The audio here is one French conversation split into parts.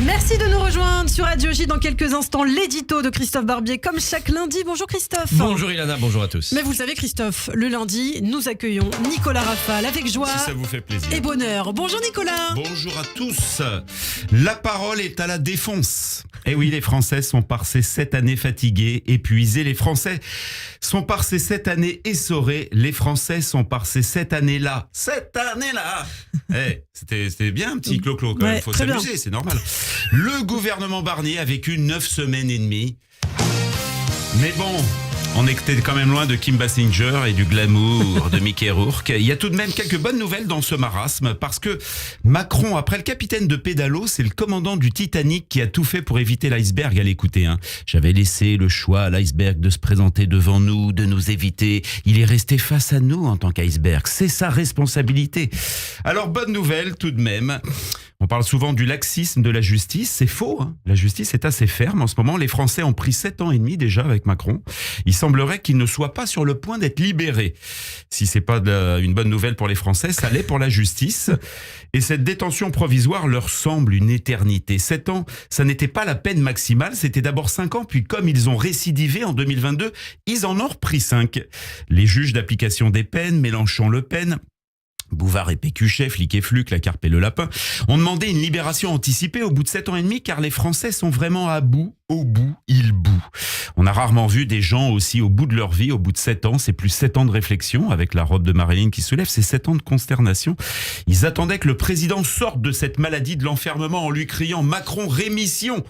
Merci de nous rejoindre sur Radio J. Dans quelques instants, l'édito de Christophe Barbier, comme chaque lundi. Bonjour Christophe. Bonjour Ilana, bonjour à tous. Mais vous le savez Christophe, le lundi, nous accueillons Nicolas Rafale avec joie Si ça vous fait plaisir. et bonheur. Bonjour Nicolas. Bonjour à tous. La parole est à la défonce. Eh oui, les Français sont par ces 7 années fatigués, épuisés. Les Français sont par ces 7 années essorés. Les Français sont par ces 7 années-là. Cette année-là. C'était bien un petit clo-clo quand même. Ouais, Faut très s'amuser, bien. c'est normal. Le gouvernement Barnier a vécu 9 semaines et demie. Mais bon, on était quand même loin de Kim Basinger et du glamour de Mickey Rourke. Il y a tout de même quelques bonnes nouvelles dans ce marasme parce que Macron, après le capitaine de pédalo, c'est le commandant du Titanic qui a tout fait pour éviter l'iceberg. Allez, écoutez, j'avais laissé le choix à l'iceberg de se présenter devant nous, de nous éviter. Il est resté face à nous en tant qu'iceberg. C'est sa responsabilité. Alors, bonne nouvelle tout de même. On parle souvent du laxisme de la justice, c'est faux. La justice est assez ferme en ce moment. Les Français ont pris 7 ans et demi déjà avec Macron. Il semblerait qu'ils ne soient pas sur le point d'être libérés. Si c'est pas une bonne nouvelle pour les Français, ça l'est pour la justice. Et cette détention provisoire leur semble une éternité. 7 ans, ça n'était pas la peine maximale, c'était d'abord 5 ans, puis comme ils ont récidivé en 2022, ils en ont repris 5. Les juges d'application des peines, Mélenchon-Le Pen, Bouvard et Pécuchet, Flic et Fluc, la Carpe et le Lapin, ont demandé une libération anticipée au bout de 7 ans et demi car les Français sont vraiment à bout, au bout, ils bouent. On a rarement vu des gens aussi au bout de leur vie, au bout de 7 ans. C'est plus 7 ans de réflexion avec la robe de Marilyn qui soulève, c'est 7 ans de consternation. Ils attendaient que le président sorte de cette maladie de l'enfermement en lui criant « Macron, rémission !»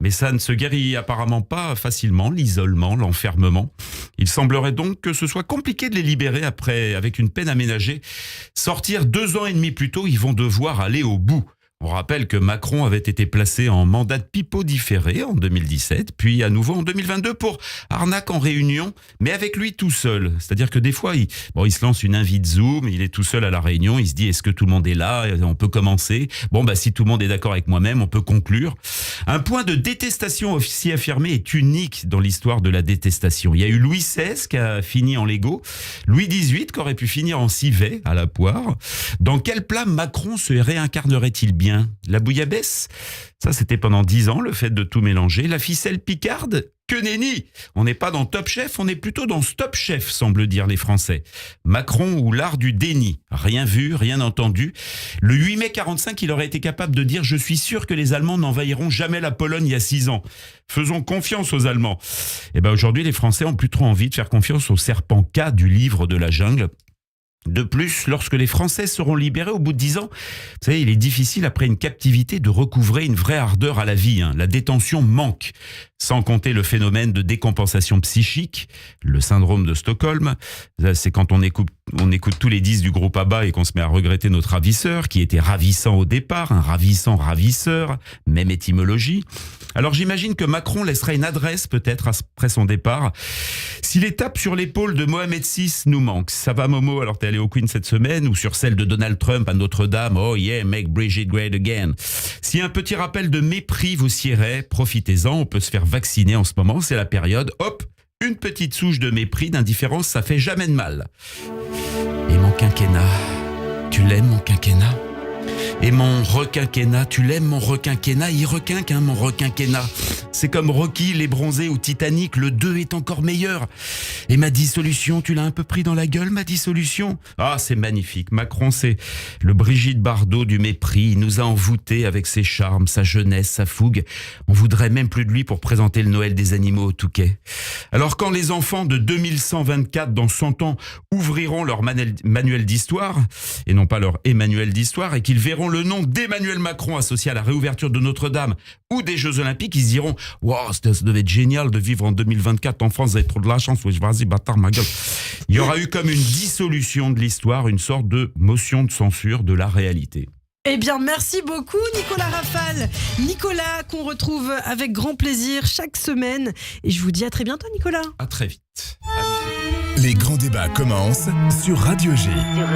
Mais ça ne se guérit apparemment pas facilement, l'isolement, l'enfermement. Il semblerait donc que ce soit compliqué de les libérer après, avec une peine aménagée. Sortir 2 ans et demi plus tôt, ils vont devoir aller au bout. On rappelle que Macron avait été placé en mandat de pipeau différé en 2017, puis à nouveau en 2022 pour arnaque en réunion, mais avec lui tout seul. C'est-à-dire que des fois, il se lance une invite Zoom, il est tout seul à la réunion, il se dit est-ce que tout le monde est là, on peut commencer. Si tout le monde est d'accord avec moi-même, on peut conclure. Un point de détestation aussi affirmé est unique dans l'histoire de la détestation. Il y a eu Louis XVI qui a fini en Lego, Louis XVIII qui aurait pu finir en civet à la poire. Dans quel plat Macron se réincarnerait-il bien ? La bouillabaisse, ça c'était pendant 10 ans, le fait de tout mélanger. La ficelle picarde, que nenni. On n'est pas dans Top Chef, on est plutôt dans Stop Chef, semblent dire les Français. Macron ou l'art du déni, rien vu, rien entendu. Le 8 mai 45, il aurait été capable de dire « Je suis sûr que les Allemands n'envahiront jamais la Pologne il y a 6 ans. Faisons confiance aux Allemands. » Aujourd'hui, les Français ont plus trop envie de faire confiance au serpent K du livre de la jungle. De plus, lorsque les Français seront libérés au bout de 10 ans, vous savez, il est difficile après une captivité de recouvrer une vraie ardeur à la vie. La détention manque. Sans compter le phénomène de décompensation psychique, le syndrome de Stockholm. C'est quand on écoute tous les 10 du groupe ABBA et qu'on se met à regretter notre ravisseur, qui était ravissant au départ, un ravissant ravisseur, même étymologie. Alors j'imagine que Macron laissera une adresse peut-être après son départ. Si les tapes sur l'épaule de Mohamed VI nous manquent, ça va Momo, alors t'es allé au Queen cette semaine, ou sur celle de Donald Trump à Notre-Dame, oh yeah, make Bridget great again. Si un petit rappel de mépris vous siérait, profitez-en, on peut se faire vacciner en ce moment, c'est la période, hop, une petite souche de mépris, d'indifférence, ça fait jamais de mal. Et mon quinquennat, tu l'aimes mon quinquennat ? Et mon requinquennat, tu l'aimes mon requinquennat ? Il requinque mon requinquennat. C'est comme Rocky, les bronzés ou Titanic, le 2 est encore meilleur. Et ma dissolution, tu l'as un peu pris dans la gueule, ma dissolution ? Ah, c'est magnifique. Macron, c'est le Brigitte Bardot du mépris. Il nous a envoûtés avec ses charmes, sa jeunesse, sa fougue. On voudrait même plus de lui pour présenter le Noël des animaux au Touquet. Alors quand les enfants de 2124, dans 100 ans, ouvriront leur manuel d'histoire, et non pas leur Emmanuel d'histoire, et qu'ils verront le nom d'Emmanuel Macron associé à la réouverture de Notre-Dame ou des Jeux Olympiques, ils se diront « Wow, ça devait être génial de vivre en 2024 en France, vous avez trop de la chance, vas-y, bâtard, ma gueule ». Il y aura eu comme une dissolution de l'histoire, une sorte de motion de censure de la réalité. Eh bien, merci beaucoup Nicolas Rafale. Nicolas qu'on retrouve avec grand plaisir chaque semaine. Et je vous dis à très bientôt Nicolas. À très vite. Les grands débats commencent sur Radio J.